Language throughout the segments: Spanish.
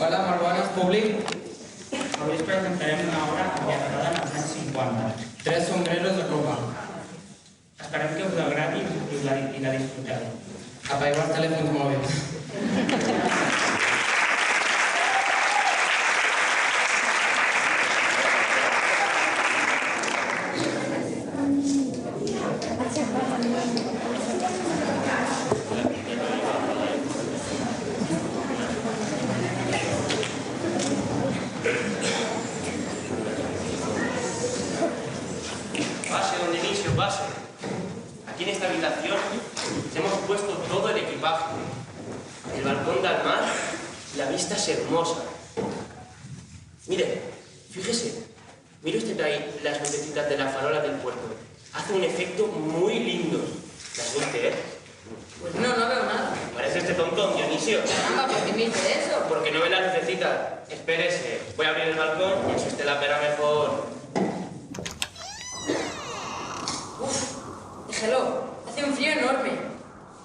Hola, molt bones, públic. Avui us presentarem una obra ambientada en els anys 50. Tres sombreros de Cuba. Esperem que us agradi i la disfruteu. Apagueu els telèfons mòbils. Pase, don Dionisio, pase. Aquí en esta habitación hemos puesto todo el equipaje. El balcón da al mar y la vista es hermosa. Mire, fíjese. Mire usted ahí las lucecitas de la farola del puerto. Hace un efecto muy lindo. ¿Las ve usted? Pues no veo nada. Parece este tonto, Dionisio. Caramba, ¿por qué me dice eso? Porque no ve las lucecitas. Espérese, voy a abrir el balcón y así usted la verá mejor. Déjelo, hace un frío enorme.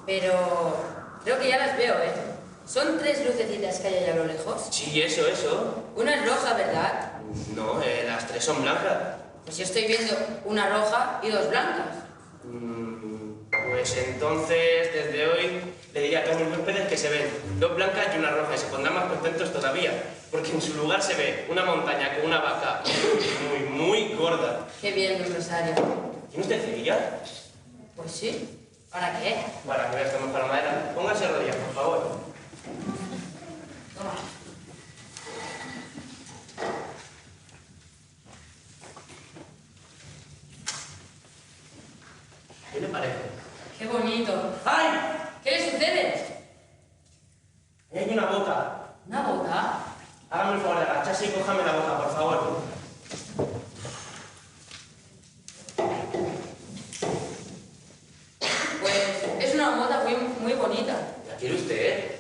Pero creo que ya las veo, ¿eh? Son tres lucecitas que hay allá a lo lejos. Sí, eso. Una es roja, ¿verdad? No, las tres son blancas. Pues yo estoy viendo una roja y dos blancas. Pues entonces, desde hoy, le diría a todos mis huéspedes que se ven dos blancas y una roja y se pondrán más contentos todavía, porque en su lugar se ve una montaña con una vaca muy gorda. Qué bien, don Rosario. ¿Tiene usted cerilla? Pues sí. ¿Para qué? Para que veas cómo está la madera. Póngase rodillas, por favor. Toma. ¿Qué le parece? Qué bonito. ¡Ay! ¿Qué le sucede? Ahí hay una bota. ¿Una bota? Hágame el favor de agacharse y cójame la bota, por favor. Pues es una bota muy bonita. ¿La quiere usted?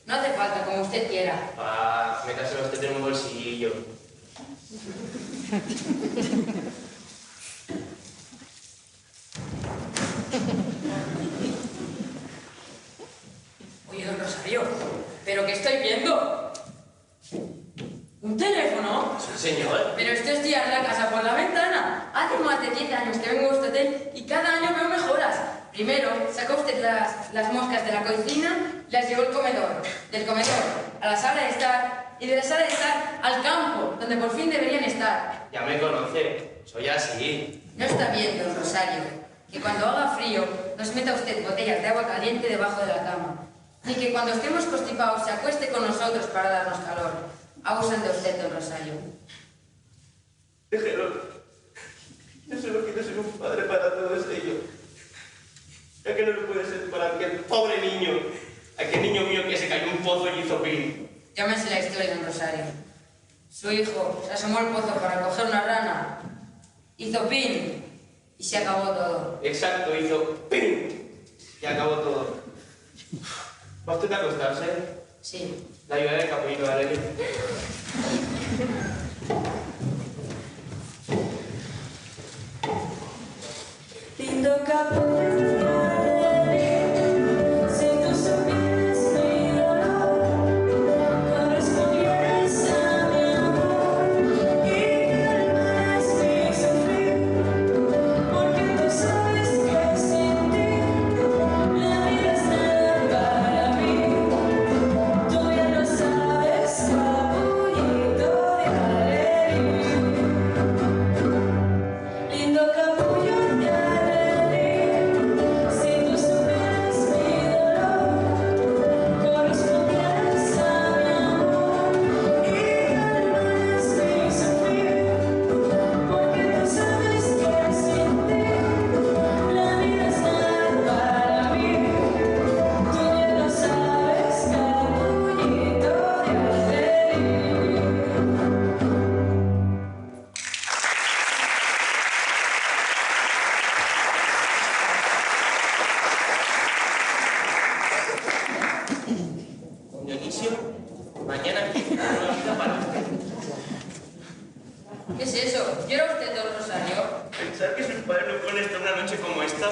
No hace falta, como usted quiera. Métaselo usted en un bolsillo. Oye, don Rosario, ¿pero qué estoy viendo? ¿Un teléfono? Sí, señor. Pero esto es tirar la casa por la ventana. Hace más de 10 años que vengo a este hotel y cada año veo mejoras. Primero, sacó usted las moscas de la cocina y las llevó al comedor. Del comedor a la sala de estar y de la sala de estar al campo, donde por fin deberían estar. Ya me conoce. Soy así. No está bien, don Rosario, que cuando haga frío nos meta usted botellas de agua caliente debajo de la cama. Ni que cuando estemos constipados se acueste con nosotros para darnos calor. Abusan de usted, don Rosario. Déjelo. Yo solo quiero ser un padre para todos ellos. Ya que no lo puede ser para aquel pobre niño. Aquel niño mío que se cayó en un pozo y hizo pin. Llámese la historia, don Rosario. Su hijo se asomó al pozo para coger una rana, hizo pin y se acabó todo. Exacto, hizo pin. Y acabó todo. ¿Va usted a acostarse? Sí. La ayudaré de capullito, ¿vale? Lindo capullo. Mañana empieza una nueva vida para usted. ¿Qué es eso? ¿Llora usted, don Rosario? Pensar que sus padres no pueden estar una noche como esta.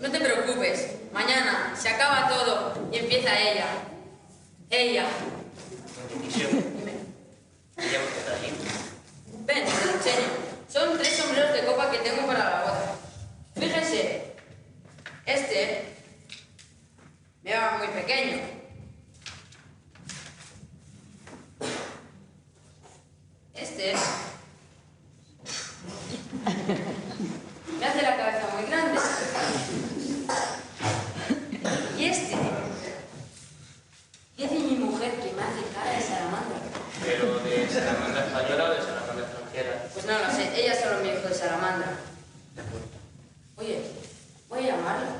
No te preocupes. Mañana se acaba todo y empieza ella. Ella. Dionisio, Dime. Este es. Me hace la cabeza muy grande. Y este. Dice mi mujer que me hace cara de salamandra. ¿Pero de salamandra española o de salamandra extranjera? Pues no lo sé, ella solo me dijo de salamandra. Oye, voy a llamarla.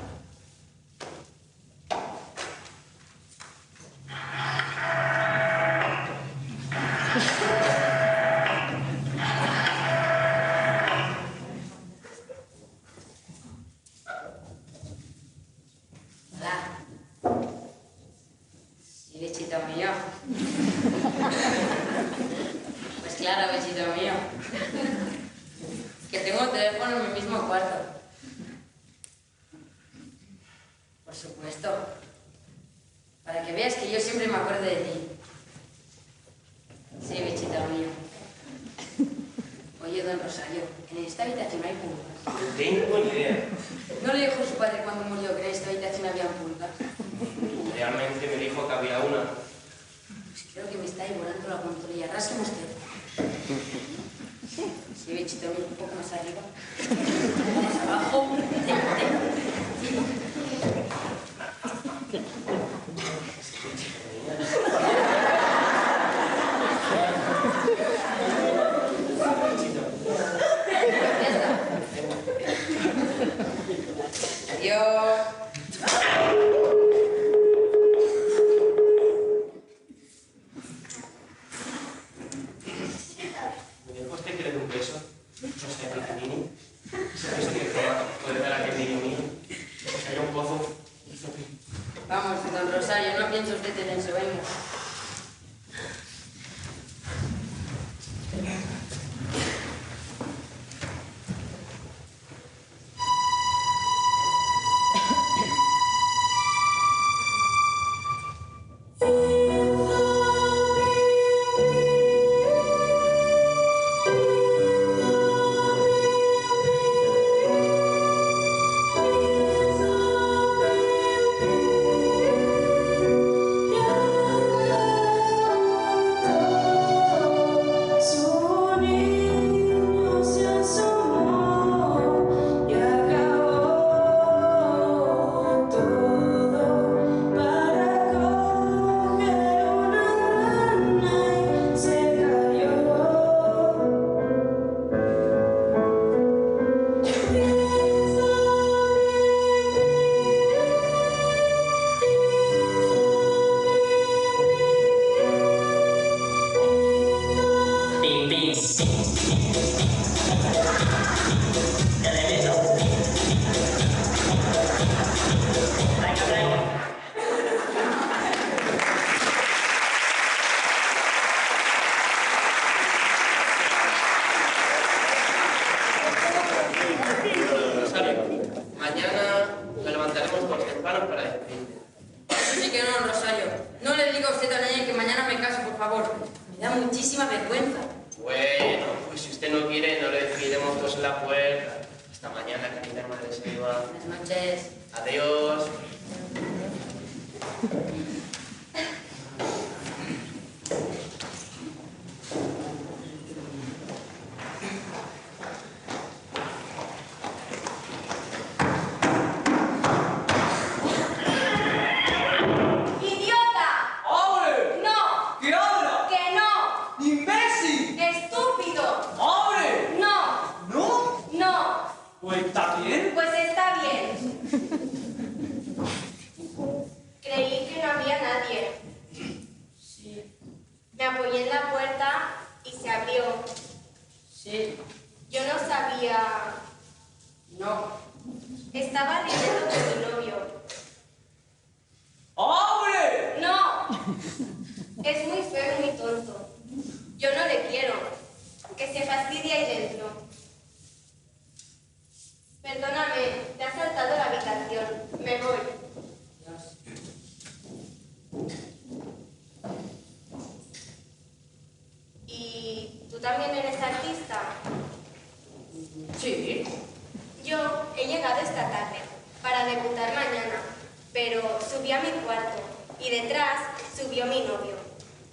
Bechito mío. Pues claro, bechito mío. Que tengo el teléfono en mi mismo cuarto. Por supuesto. Para que veas que yo siempre me acuerdo de ti. Sí, bechito mío. Oye, don Rosario, en esta habitación hay pulgas. No tengo ni idea. ¿No le dijo su padre cuando murió que en esta habitación había pulgas? Realmente me dijo que había una. Pues creo que me está devorando la punturía. Rásqueme usted. Sí, bechito mío, un poco más arriba. Un poco más abajo. Adiós. ¿Me dijo usted que le dé un beso? No sé, pequeñini. Ese beso que puede dar a aquel niño mío. Que haya un pozo. Vamos, don Rosario, no piense usted en eso, venga.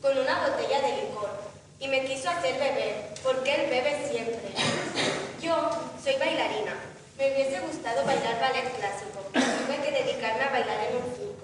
Con una botella de licor y me quiso quiso hacer beber, porque él bebe siempre. Yo soy bailarina. Me hubiese gustado bailar ballet clásico, pero tuve que dedicarme a bailar en un circo.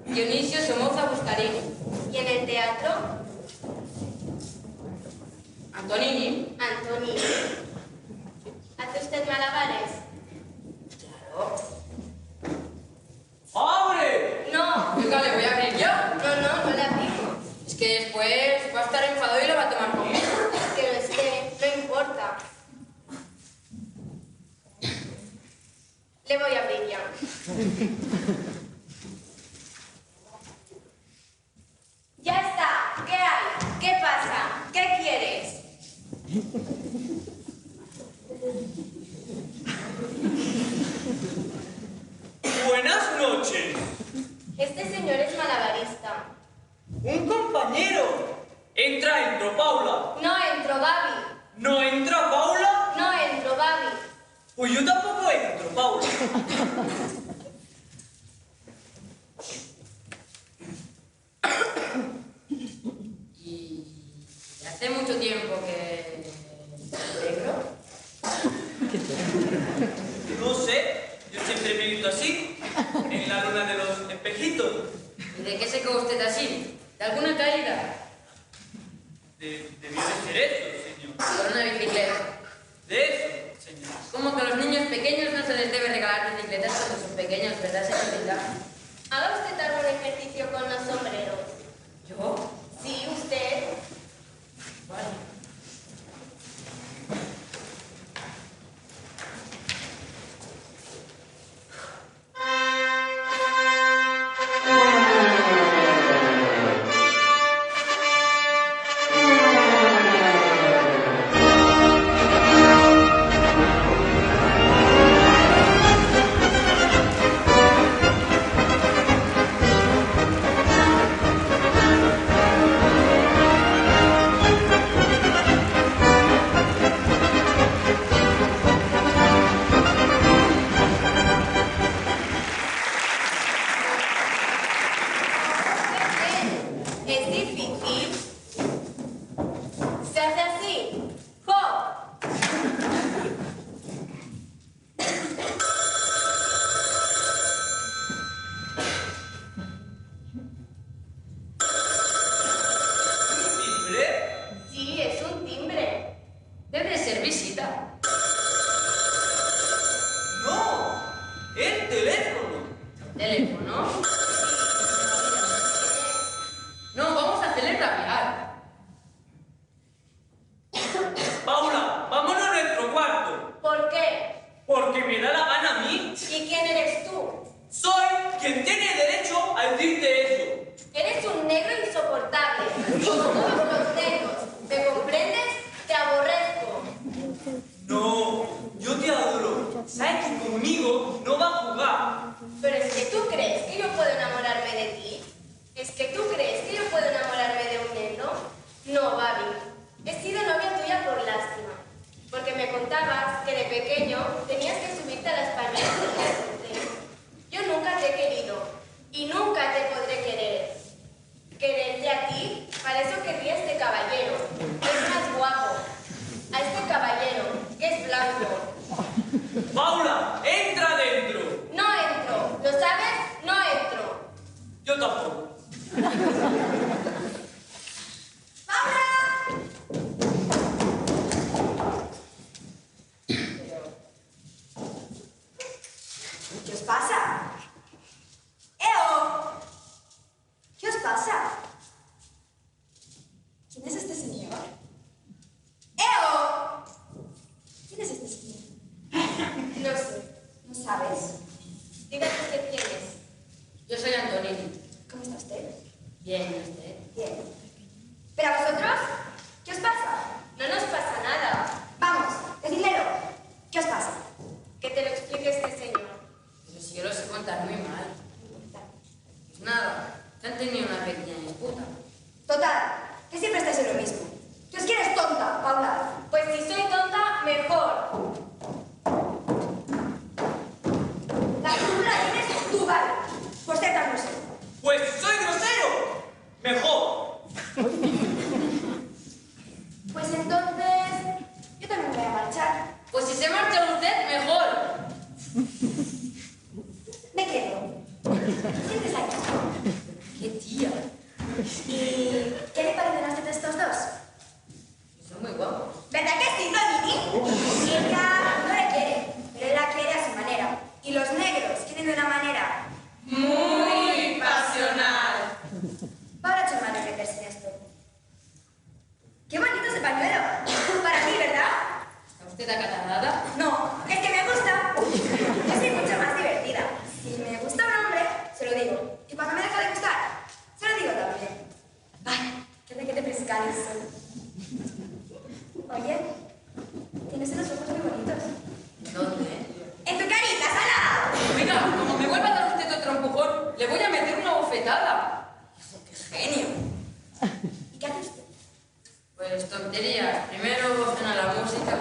Dionisio Somoza Buscarini. ¿Y en el teatro? Antonini. Antonini. ¿Hace usted malabares? Claro. ¡Abre! No. Oiga, ¿le voy a abrir yo? No le aplico. Es que después va a estar enfadado y lo va a tomar conmigo. Que lo esté, no importa. Le voy a abrir ya. Ya está. ¿Qué hay? ¿Qué pasa? ¿Qué quieres? Buenas noches. Este señor es malabarista. Un compañero. Entro, Paula. No entro, Babi. ¿No entra Paula? No entro, Babi. Pues yo tampoco entro, Paula. Y hace mucho tiempo que... ¿Negro? No sé, yo siempre me he visto así, en la luna de los espejitos. ¿Y de qué se quedó usted así? ¿De alguna caída? Debió de ser eso, señor. ¿Por una bicicleta? De eso, señor. Como que a los niños pequeños no se les debe regalar bicicletas cuando son pequeños, ¿verdad, señorita? Haga usted algún ejercicio con los sombreros. ¿Yo? Sí, usted. Vale. Es difícil. Se hace así. ¡Hop! ¿Timbre? Sí, es un timbre. Debe de ser visita. No, el teléfono. ¿Teléfono? No, vamos a hacerle rapear. Paula, vámonos a nuestro cuarto. ¿Por qué? Porque me da la gana a mí. ¿Y quién eres tú? Soy quien tiene derecho a decirte eso. Eres un negro insoportable. Como todos los negros. ¿Me comprendes? Te aborrezco. No, yo te adoro. ¿Sabes qué conmigo no va a jugar. Pero es que tú crees que yo puedo enamorarme de ti. ¿Es que tú crees que yo puedo enamorarme de un negro? No, Babi. He sido novia tuya por lástima. Porque me contabas que de pequeño tenías que subirte a la espalda de un Yo nunca te he querido y nunca te podré querer. Quererte a ti, para eso querría a este caballero, que es más guapo. A este caballero, que es blanco. ¡Paula, entra dentro! No entro, ¿lo sabes? No entro. Yo tampoco. ¿Qué os pasa? ¡Eo! ¿Qué os pasa? ¿Quién es este señor? ¡Eo! ¿Quién es este señor? No sé. ¿No sabes? Dígame usted quién es. Yo soy Antonini. ¿Cómo está usted? Bien, ¿y usted? Bien. ¿Pero a vosotros? ¿Qué os pasa? No nos pasa nada. Vamos, decidmelo. ¿Qué os pasa? Que te lo explique este señor. Pero si yo lo sé contar muy mal. Pues nada, te han tenido una pequeña disputa. Total, que siempre estáis en lo mismo. Que os quieres tonta, Paula. Pues si soy tonta, mejor. La cultura la tienes tú, vale. Pues ciertas no sé. ¡Pues soy grosero! ¡Mejor! Pues entonces, yo también me voy a marchar. Pues si se marcha usted, mejor. Me quedo. Sientes aquí. ¡Qué tía! ¿Y qué le parecen las tetas estos dos? Son muy guapos. ¿Verdad que sí, Tonini? Ella no le quiere, pero él la quiere a su manera. Y los negros quieren de una manera. Muy pasional. Para hecho mal de meterse en esto. ¡Qué bonito ese pañuelo! Para mí, ¿verdad? ¿Está usted acatarrada? No, es que me gusta. Yo soy mucho más divertida. Si me gusta un hombre, se lo digo. Y cuando me deja de gustar, se lo digo también. Ay, qué de que te pescáis. Oye, tienes unos ojos muy bonitos. ¿Dónde? ¡En tu carita, salada! Venga, como me vuelva a dar usted otro empujón, le voy a meter una bofetada. Hijo, qué genio. ¿Y qué hace usted? Pues tonterías. Primero cena la música.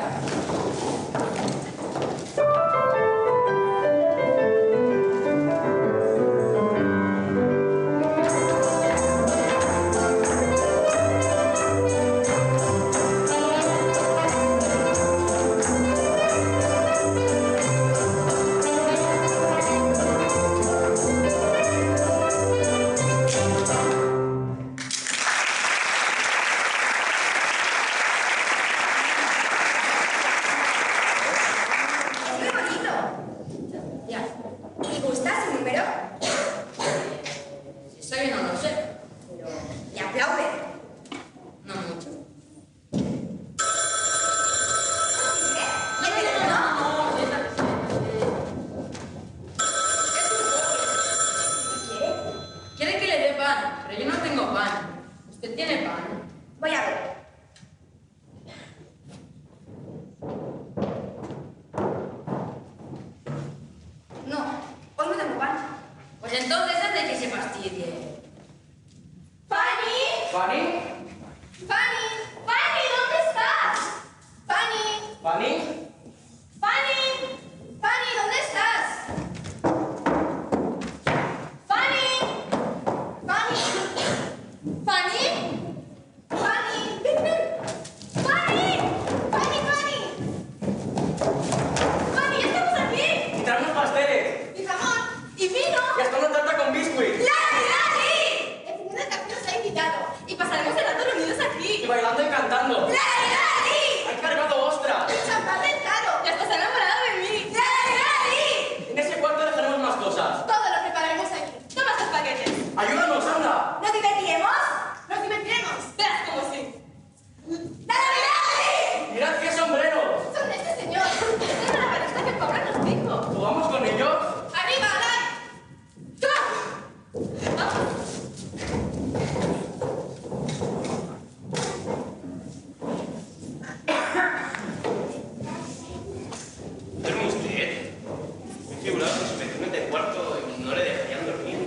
figurado que sus vecinos del cuarto no le dejarían dormir.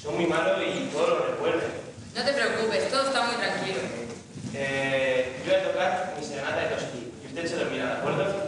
Son muy malos y todo lo recuerden. No te preocupes, todo está muy tranquilo. Yo voy a tocar mi serenata de Tosquí y usted se dormirá, ¿de acuerdo?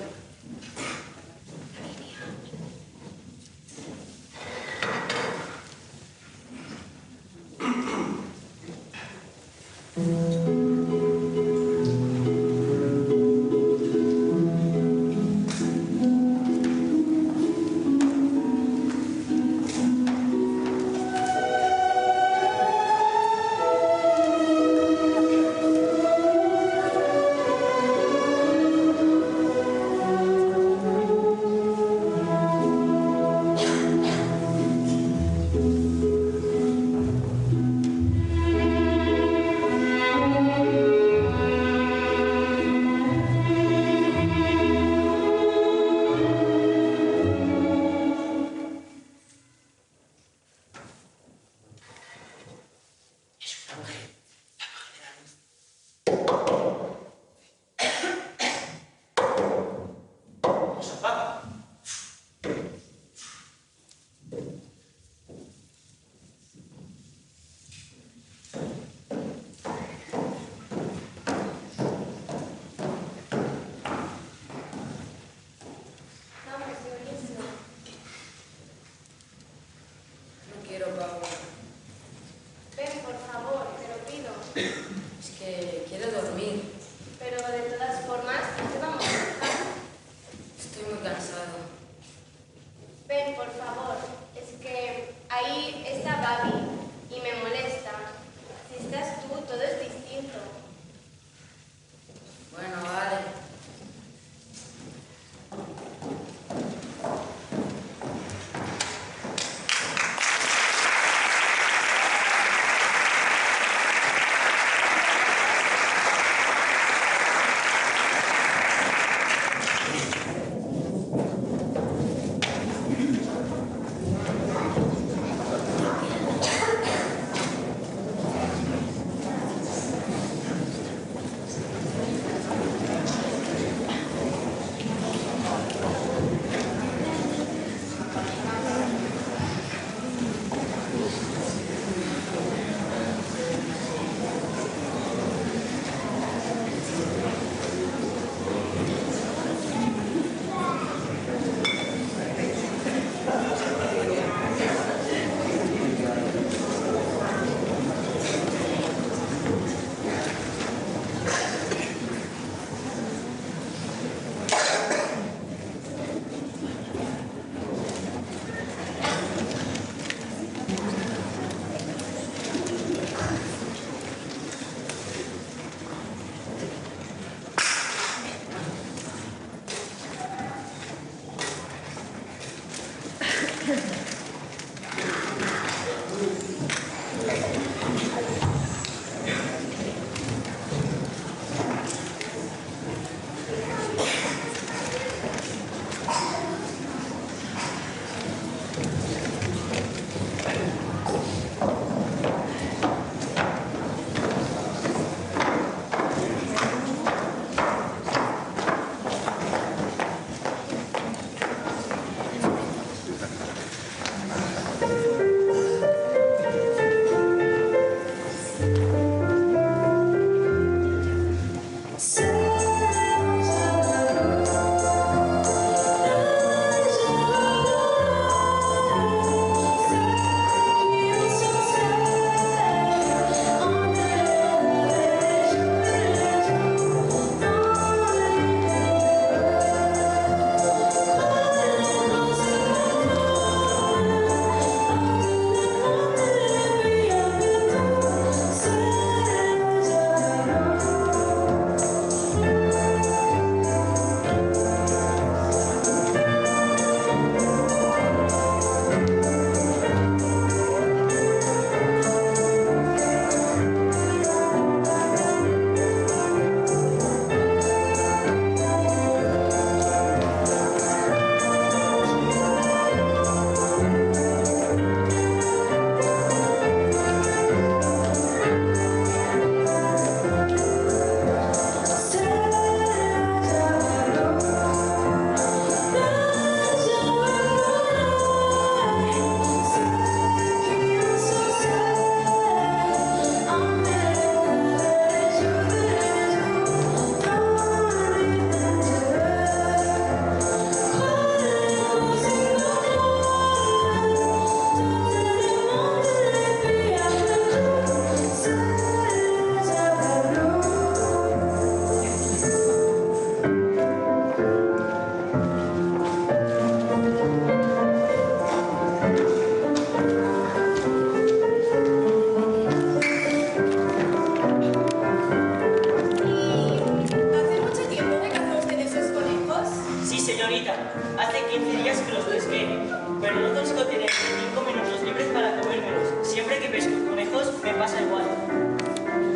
pesqué, pero no consigo tener 5 minutos libres para comérmelos. Siempre que pesco conejos me pasa igual.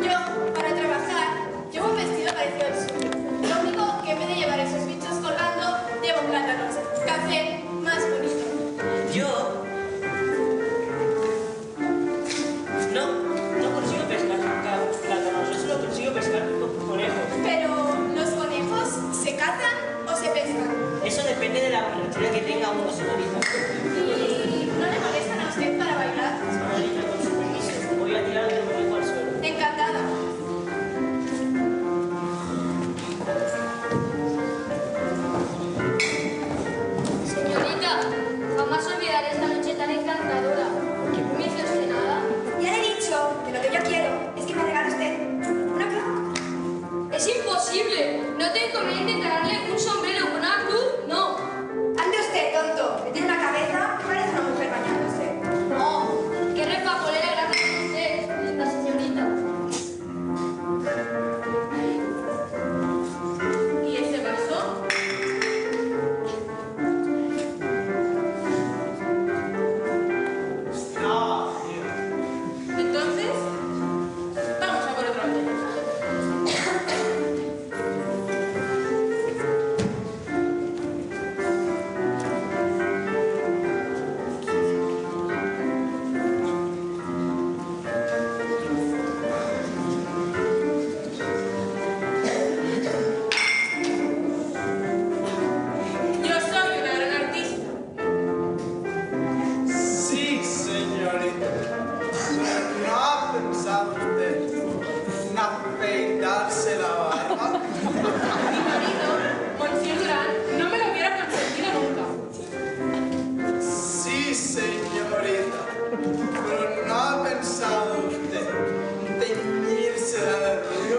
Yo, para trabajar, llevo un vestido parecido al suyo. Lo único que en vez de llevar esos bichos colgando, llevo plátanos. Café más bonito. Yo no consigo pescar plátanos, yo solo consigo pescar conejos. Pero, ¿los conejos se cazan o se pescan? Eso depende de la rutina que tenga uno, señorita. ¿Y no le molestan a usted para bailar? Señorita, con su permiso, voy a tirar otro conejo al suelo. Encantada. Señorita, jamás olvidaré esta noche tan encantadora. ¿No me hizo usted nada? Ya le he dicho que lo que yo quiero es que me regale usted una cruz. ¡Es imposible! ¿No te inconveniente en darle un sombrero con una cruz? No. Ande usted, tonto, que tiene una cabeza que parece una mujer bañándose. ¡Oh! ¡Qué repapolera grande es usted, linda señorita! ¿Y ese vaso? Entonces, vamos a por otra botella. Yo soy una gran artista. Sí, señorita. Pero ¿no ha pensado usted en afeitarse la barba? Mi marido, Monsieur Durán, no me lo hubiera consentido nunca. Sí, señorita. Pero ¿no ha pensado usted en teñírsela de rubio?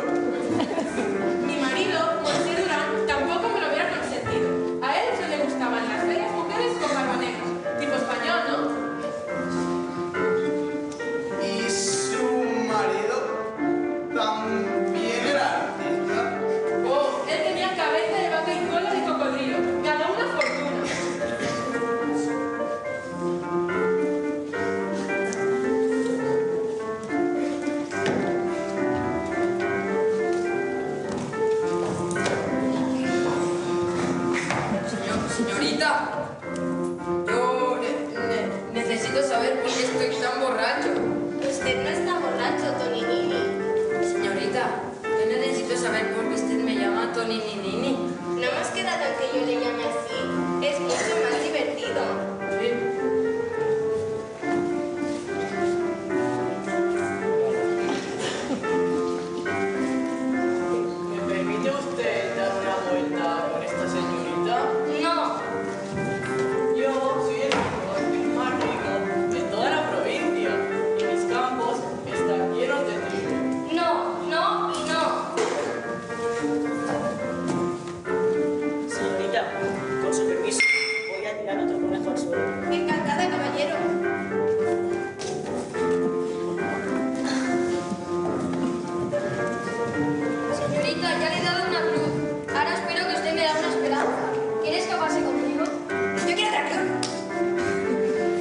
Mi marido, Monsieur Durán, tampoco me lo hubiera consentido. A él se le gustaban las bellas mujeres con barba negra. Tipo español, ¿no? ¿Y su marido también era artista? Oh, él tenía cabeza de vaca y cola de cocodrilo. Ganó una fortuna. Señorita, yo necesito saber por qué estoy tan borracho. Usted no está borracho, Toninini. Señorita, yo necesito saber por qué usted me llama Tony Ninini. No hemos quedado en que yo le llame así. Es mucho más divertido. Sí. ¿Me permite usted dar una vuelta con esta señorita? No. Yo soy el mejor, más rico de toda la provincia y mis campos están llenos de trigo. No, no y no. Señorita, con su permiso, voy a tirar otro conejo al suelo. Encantada, caballero. Señorita, ya le he dado una cruz. Ahora espero que usted me da una esperanza. ¿Quiere escaparse conmigo? Yo quiero otra cruz.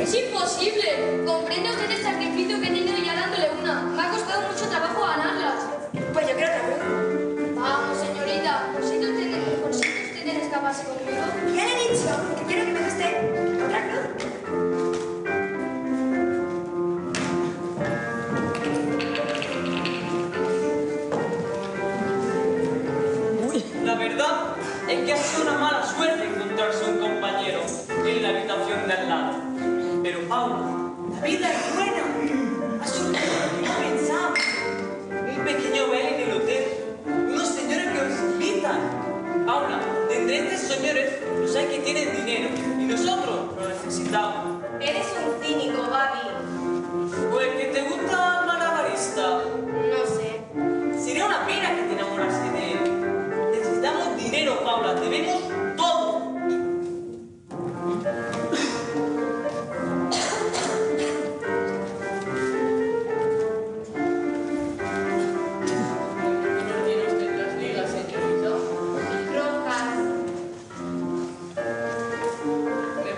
¡Es imposible! ¿Comprende usted el sacrificio que he tenido ya dándole una? Me ha costado mucho trabajo ganarlas. Pues yo quiero otra cruz. Vamos, señorita, ¿consiente usted en escaparse conmigo? Ya le he dicho que quiero que me dé usted otra cruz. La verdad es que ha sido una mala suerte encontrarse un compañero en la habitación de al lado. Pero Paula, la vida es buena. Ha surgido lo que no pensaba. Un pequeño baile en el hotel. Unos señores que os invitan. Paula, de entre estos señores los hay que tienen dinero y nosotros lo necesitamos. Eres un cínico, Babi. Pues que te gusta malabarista. No sé. Sería una pena que te enamorase de él. Necesitamos dinero, Paula. Debemos todo. ¿No tiene usted las ligas, señorita? Rojas. ¿Me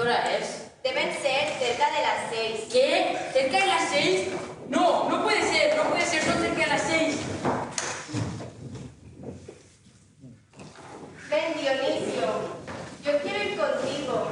hora es? Deben ser cerca de las 6. ¿Qué? ¿Cerca de las 6? No, no puede ser, son cerca de las 6. Ven, Dionisio, yo quiero ir contigo.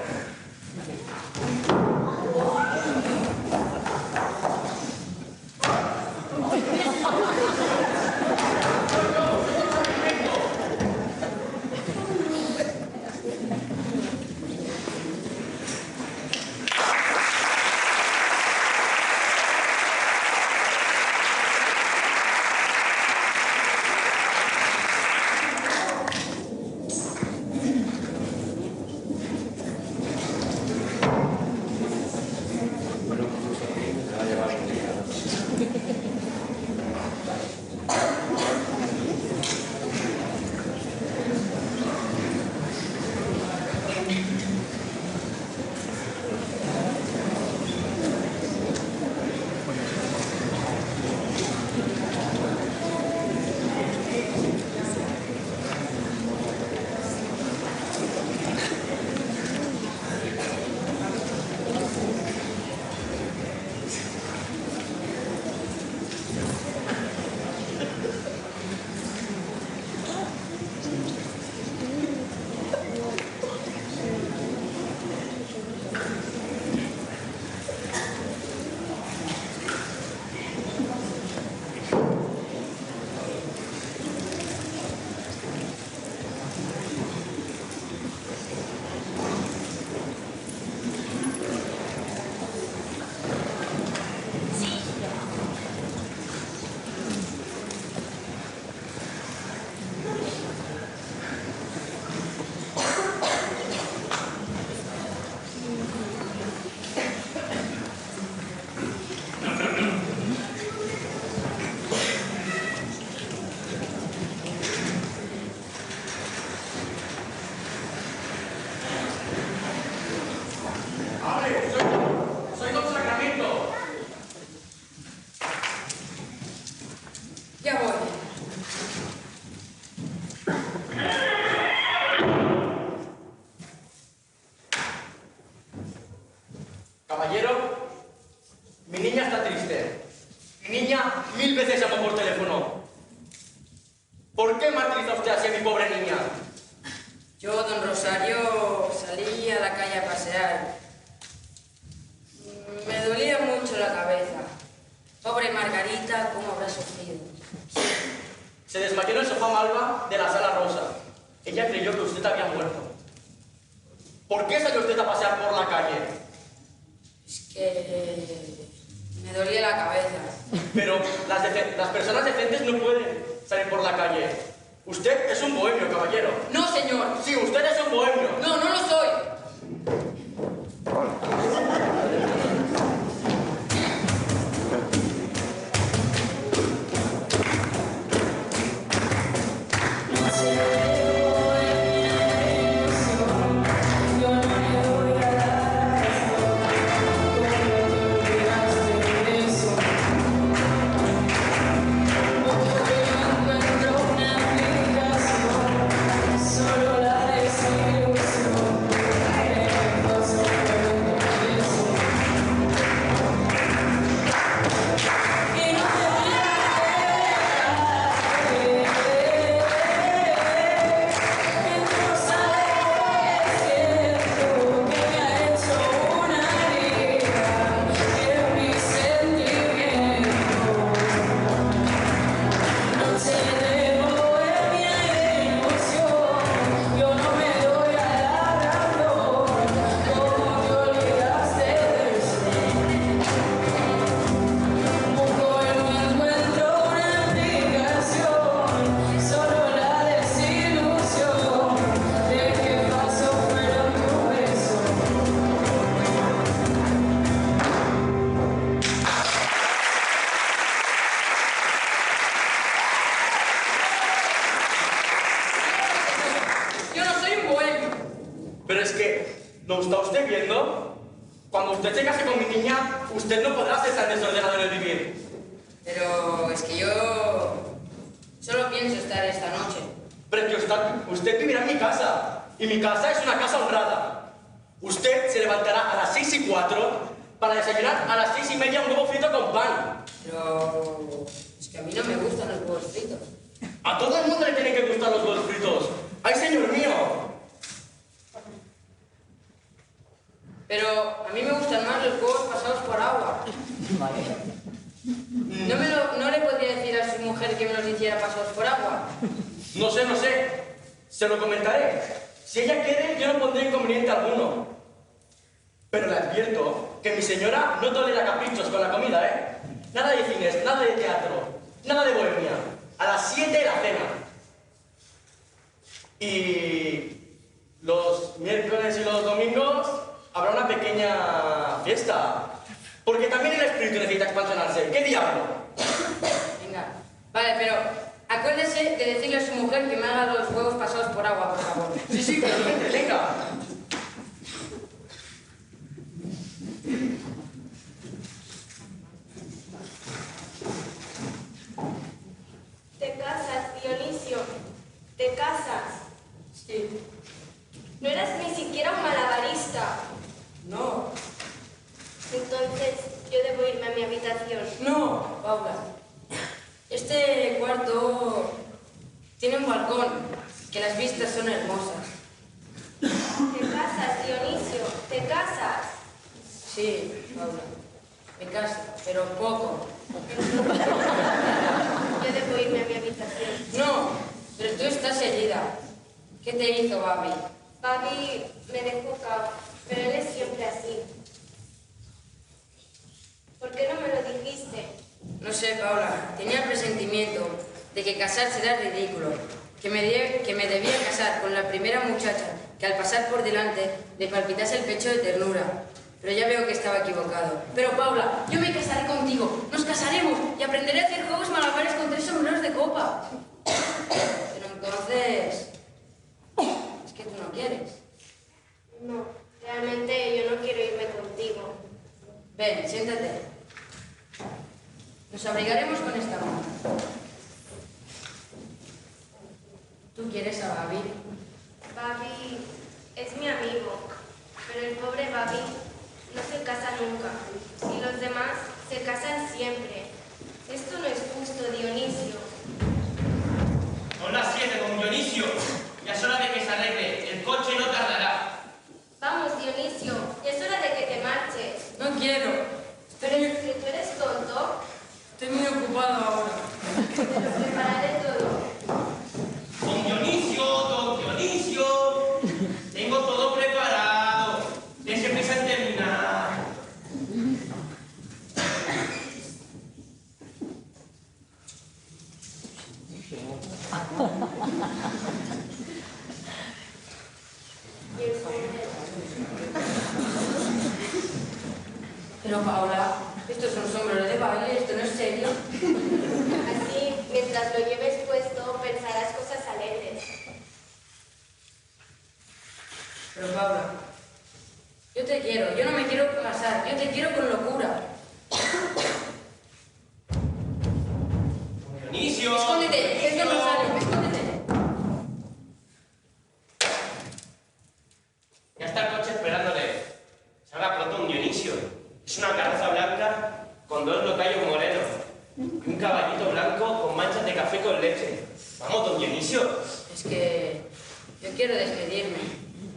Ya voy. Caballero, mi niña está triste. Mi niña 1000 veces llamó por teléfono. ¿Por qué martiriza usted así a mi pobre niña? Yo, don Rosario, salí a la calle a pasear. Me dolía mucho la cabeza. Pobre Margarita, ¿cómo habrá sufrido? Se desmayó en el sofá malva de la sala rosa. Ella creyó que usted había muerto. ¿Por qué salió usted a pasear por la calle? Es que me dolía la cabeza. Pero las personas decentes no pueden salir por la calle. Usted es un bohemio, caballero. No, señor. Sí, usted es un bohemio. No, no lo soy. Pero es que, ¿lo está usted viendo? Cuando usted se case con mi niña, usted no podrá ser tan desordenado en el vivir. Pero es que yo solo pienso estar esta noche. Pero es que usted vivirá en mi casa. Y mi casa es una casa honrada. Usted se levantará a las 6:04 para desayunar a las 6:30 un huevo frito con pan. Pero es que a mí no me gustan los huevos fritos. A todo el mundo le tienen que gustar los huevos fritos. ¡Ay, señor mío! Pero a mí me gustan más los huevos pasados por agua. ¿No le podría decir a su mujer que me los hiciera pasados por agua? No sé. Se lo comentaré. Si ella quiere, yo no pondré inconveniente alguno. Pero le advierto que mi señora no tolera caprichos con la comida, ¿eh? Nada de cines, nada de teatro, nada de bohemia. A las 7 la cena. Y los miércoles y los domingos habrá una pequeña fiesta. Porque también el espíritu necesita expansionarse. ¿Qué diablo? Venga, vale, pero acuérdese de decirle a su mujer que me haga los huevos pasados por agua, por favor. Sí, claramente, venga. Te casas, Dionisio. Te casas. Sí. No eras ni siquiera un malabarista. No. Entonces, yo debo irme a mi habitación. No, Paula. Este cuarto tiene un balcón, que las vistas son hermosas. Te casas, Dionisio. Te casas. Sí, Paula. Me caso, pero poco. Yo debo irme a mi habitación. No, pero tú estás herida. ¿Qué te hizo, Babi? Babi me dejó cao, pero él es siempre así. ¿Por qué no me lo dijiste? No sé, Paula. Tenía el presentimiento de que casarse era ridículo. Que me debía casar con la primera muchacha que al pasar por delante le palpitase el pecho de ternura. Pero ya veo que estaba equivocado. Pero, Paula, yo me casaré contigo. Nos casaremos y aprenderé a hacer juegos malabares con 3 sombreros de copa. Pero entonces... es que tú no quieres. No, realmente yo no quiero irme contigo. Ven, siéntate. Nos abrigaremos con esta mano. ¿Tú quieres a Babi? Babi es mi amigo, pero el pobre Babi no se casa nunca. Y los demás se casan siempre. Esto no es justo, Dionisio. Son las 7, don Dionisio. Ya es hora de que se arregle. El coche no tardará. Vamos, Dionisio, ya es hora de que te marches. No quiero. ¿Pero es que tú eres tonto? Estoy muy ocupado ahora. Te lo prepararé todo. Don Dionisio. Tengo todo preparado. Dense prisa en terminar. Y el sombrero. Pero, Paula, esto es un sombrero de baile, esto no es serio. Así, mientras lo lleves puesto, pensarás cosas alegres. Pero, Paula, yo te quiero, yo no me quiero casar, yo te quiero con locura. Dionisio. Escóndete, esto no sale, escóndete. Ya está el coche esperándole. Salga pronto un Dionisio. Es una carroza blanca con 2 locayos morenos y un caballito blanco con manchas de café con leche. Vamos, don Dionisio. Es que yo quiero despedirme.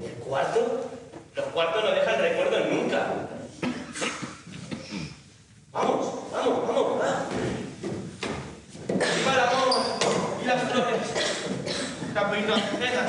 ¿El cuarto? Los cuartos no dejan recuerdos nunca. Vamos, va. ¡Viva el amor y las flores! Capulito Azucena.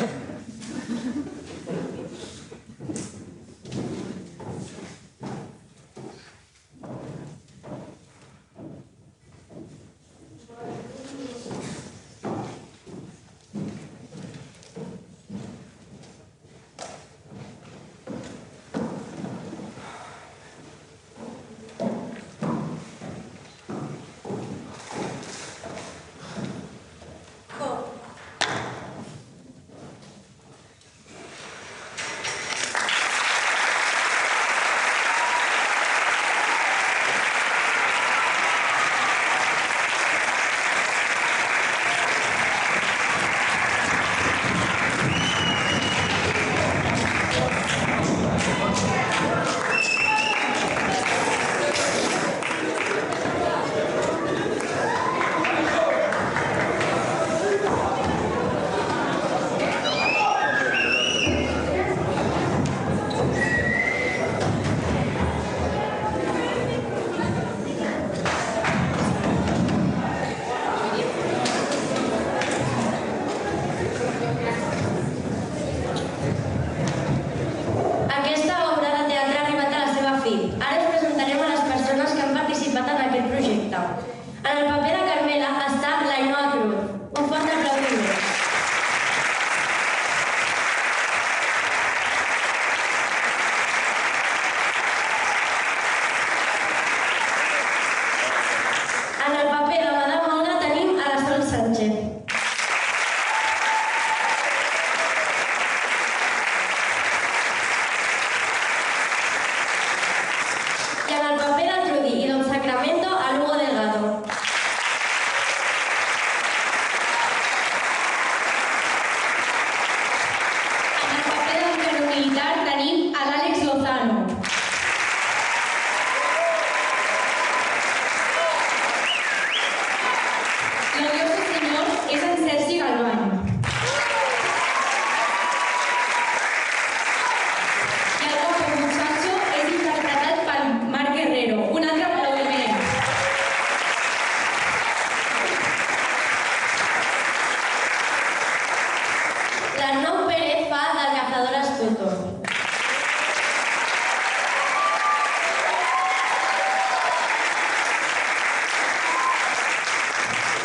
l'Arnau Pérez fa del cazador astuto.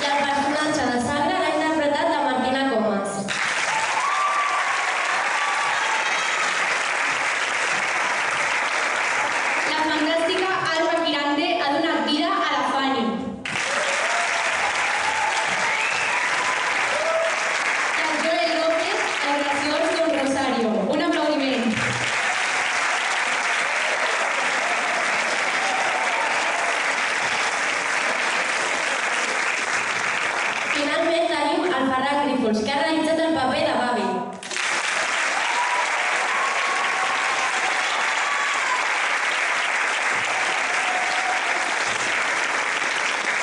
I el personatge de Sagra l'ha interpretat la Martina Comas. La fantàstica Alba Quirante ha donat vida a la Fanny. I el Joel López, el graciós Don Rosario. Un aplaudiment. Finalment tenim el Ferran Grífols, que ha realitzat el paper de Babi.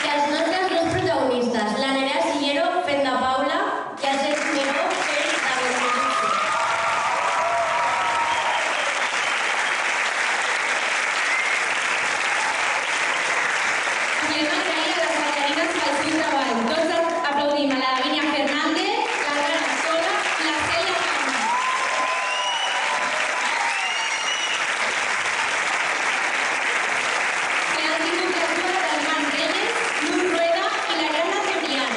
I els nostres dos protagonistes, la Nerea Sillero fent de Paula i el Sergi Miró fent de Benedicte. Volem agrair a les ballarines pel seu treball. Tots aplaudim a la Lavínia Fernández, la Lara Sola i la Cèlia Cama. Que han tingut l'ajuda del Marc Reyes, Luz Rueda i l'Ariadna Cebrián.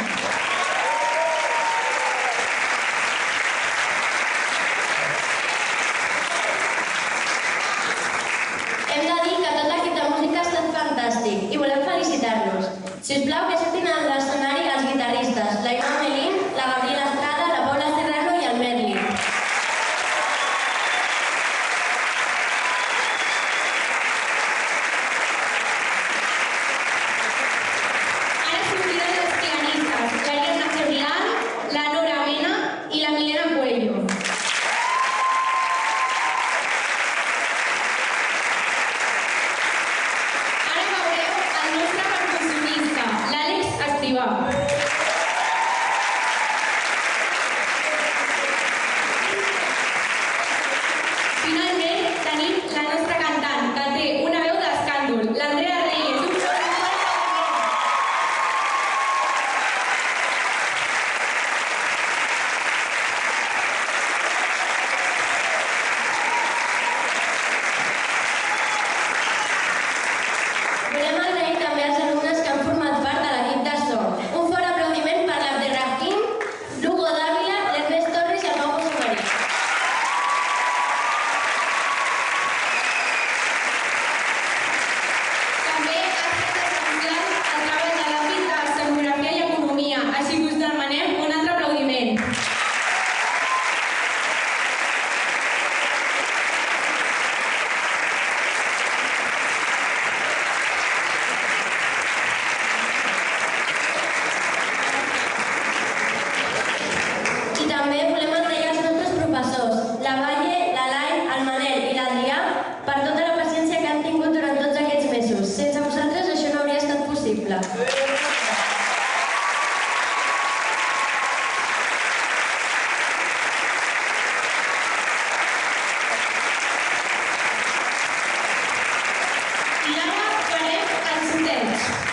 Hem de dir que tota aquesta música ha estat fantàstic i volem felicitar-los. Si us plau, que surtin a l'escenari els guitarristes, la Ima Melín, la Gabriela Estrada, la Paula Serrano i el Merlin. Ara sortiran les pianistes, l'Ariadna Cebrián, la Nora Mena i la Milena Cuello. Ara veureu el nostre percussionista, l'Àlex Escrivà. Finalment tenim la nostra cantant, que té una veu d'escàndol, l'Andrea Reyes. Un fort aplaudiment. Volem agrair també als alumnes que han format part de l'equip de so. Un fort aplaudiment per l'Abderrahim, l'Hugo Dávila, l'Ernest Torres i el Pau José Marí. També ha estat essencial el treball de l'àmbit d'escenografia i economia, així que us demanem un altre aplaudiment. I també volem agrair als nostres professors, la Valle, l'Alai, el Manel i l'Adrià, per tota la paciència que han tingut durant tots aquests mesos. Sense vosaltres això no hauria estat possible. I ara farem el sorteig.